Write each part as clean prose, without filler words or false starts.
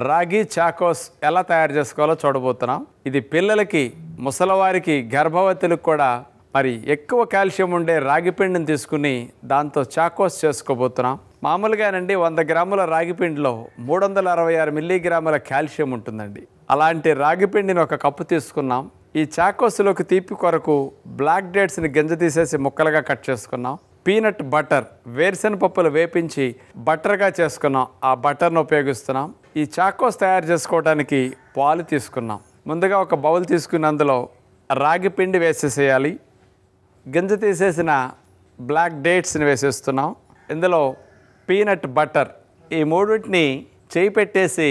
రాగి చాకోస్ ఎలా తయారు చేసుకోవాలో చూడబోతున్నాం. ఇది పిల్లలకి, ముసలివారికి, గర్భవతులకు కూడా మరి ఎక్కువ కాల్షియం ఉండే రాగి పిండిని తీసుకుని దాంతో చాకోస్ చేసుకోబోతున్నాం. మామూలుగానండి 100 గ్రాముల రాగి పిండిలో 366 మిల్లీగ్రాముల కాల్షియం ఉంటుందండి. అలాంటి రాగి పిండిని 1 కప్పు తీసుకున్నాం. ఈ చాకోస్లోకి తీపి కొరకు బ్లాక్ డేట్స్ని గింజ తీసేసి ముక్కలుగా కట్ చేసుకున్నాం. పీనట్ బటర్, వేరుశెనగ పప్పులు వేపించి బటర్గా చేసుకున్నాం. ఆ బటర్ను ఉపయోగిస్తున్నాం. ఈ చాకోస్ తయారు చేసుకోవడానికి పాలు తీసుకున్నాం. ముందుగా ఒక బౌల్ తీసుకుని అందులో రాగి పిండి వేసేసేయాలి. గింజ తీసేసిన బ్లాక్ డేట్స్ని వేసేస్తున్నాం. ఇందులో పీనట్ బటర్, ఈ మూడింటిని చేయి పెట్టేసి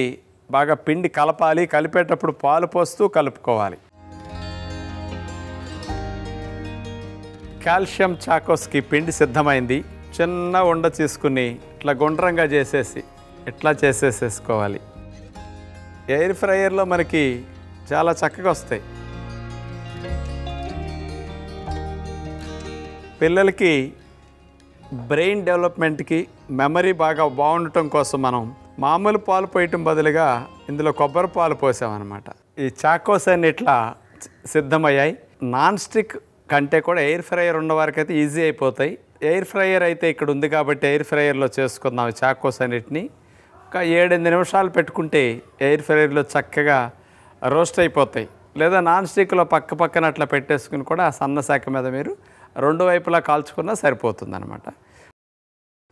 బాగా పిండి కలపాలి. కలిపేటప్పుడు పాలు పోస్తూ కలుపుకోవాలి. కాల్షియం చాకోస్కి పిండి సిద్ధమైంది. చిన్న ఉండ తీసుకుని ఇట్లా గుండ్రంగా చేసేసి ఇట్లా చేసేసేసుకోవాలి. ఎయిర్ ఫ్రైయర్లో మనకి చాలా చక్కగా వస్తాయి. పిల్లలకి బ్రెయిన్ డెవలప్మెంట్కి, మెమరీ బాగా బాగుండటం కోసం మనం మామూలు పాలు పోయటం బదులుగా ఇందులో కొబ్బరి పాలు పోసామన్నమాట. ఈ చాకోస్ అన్ని ఇట్లా సిద్ధమయ్యాయి. నాన్ స్టిక్ కంటే కూడా ఎయిర్ ఫ్రైయర్ ఉన్న వారికి అయితే ఈజీ అయిపోతాయి. ఎయిర్ ఫ్రైయర్ అయితే ఇక్కడ ఉంది కాబట్టి ఎయిర్ ఫ్రైయర్లో చేసుకుందాం. ఈ చాకోస్ అన్నిటిని ఒక 7-8 నిమిషాలు పెట్టుకుంటే ఎయిర్ ఫ్రైయర్లో చక్కగా రోస్ట్ అయిపోతాయి. లేదా నాన్ స్టిక్లో పక్కన అట్లా పెట్టేసుకుని కూడా సన్న శాఖ మీద మీరు 2 వైపులా కాల్చుకున్నా సరిపోతుంది అనమాట.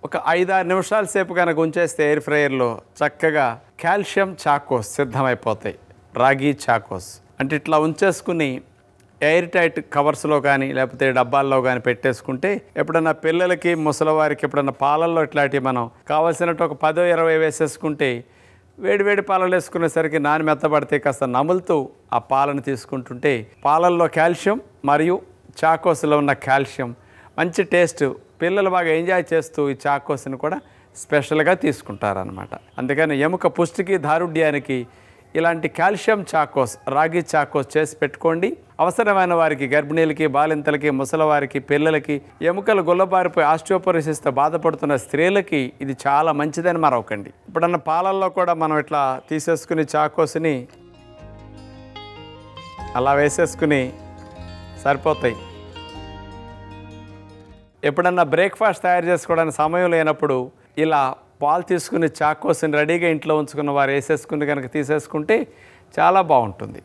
ఒక 5-6 నిమిషాల సేపు కనుక ఉంచేస్తే ఎయిర్ ఫ్రైయర్లో చక్కగా కాల్షియం చాకోస్ సిద్ధమైపోతాయి. రాగి చాకోస్ అంటే ఇట్లా ఉంచేసుకుని ఎయిర్ టైట్ కవర్స్లో కానీ లేకపోతే డబ్బాల్లో కానీ పెట్టేసుకుంటే ఎప్పుడన్నా పిల్లలకి, ముసలివారికి ఎప్పుడన్నా పాలల్లో ఇట్లాంటివి మనం కావాల్సినట్టు ఒక 10-20 వేసేసుకుంటే వేడివేడి పాలలు వేసుకునేసరికి నాని మెత్తబడితే కాస్త నములుతూ ఆ పాలను తీసుకుంటుంటే పాలల్లో కాల్షియం మరియు చాకోస్లో ఉన్న కాల్షియం మంచి టేస్ట్, పిల్లలు బాగా ఎంజాయ్ చేస్తూ ఈ చాకోస్ని కూడా స్పెషల్గా తీసుకుంటారనమాట. అందుకని ఎముక పుష్టికి, దారుఢ్యానికి ఇలాంటి కాల్షియం చాకోస్, రాగి చాకోస్ చేసి పెట్టుకోండి. అవసరమైన వారికి, గర్భిణీలకి, బాలింతలకి, ముసలివారికి, పిల్లలకి, ఎముకలు గుల్లబారిపోయి ఆస్టియోపోరోసిస్తో బాధపడుతున్న స్త్రీలకి ఇది చాలా మంచిదని మరొకండి. ఇప్పుడన్న పాలల్లో కూడా మనం ఇట్లా తీసేసుకుని చాకోస్ని అలా వేసేసుకుని సరిపోతాయి. ఎప్పుడన్నా బ్రేక్ఫాస్ట్ తయారు చేసుకోవడానికి సమయం లేనప్పుడు ఇలా పాలు తీసుకుని చాకోస్ని రెడీగా ఇంట్లో ఉంచుకున్న వారు వేసేసుకుని కనుక తీసేసుకుంటే చాలా బాగుంటుంది.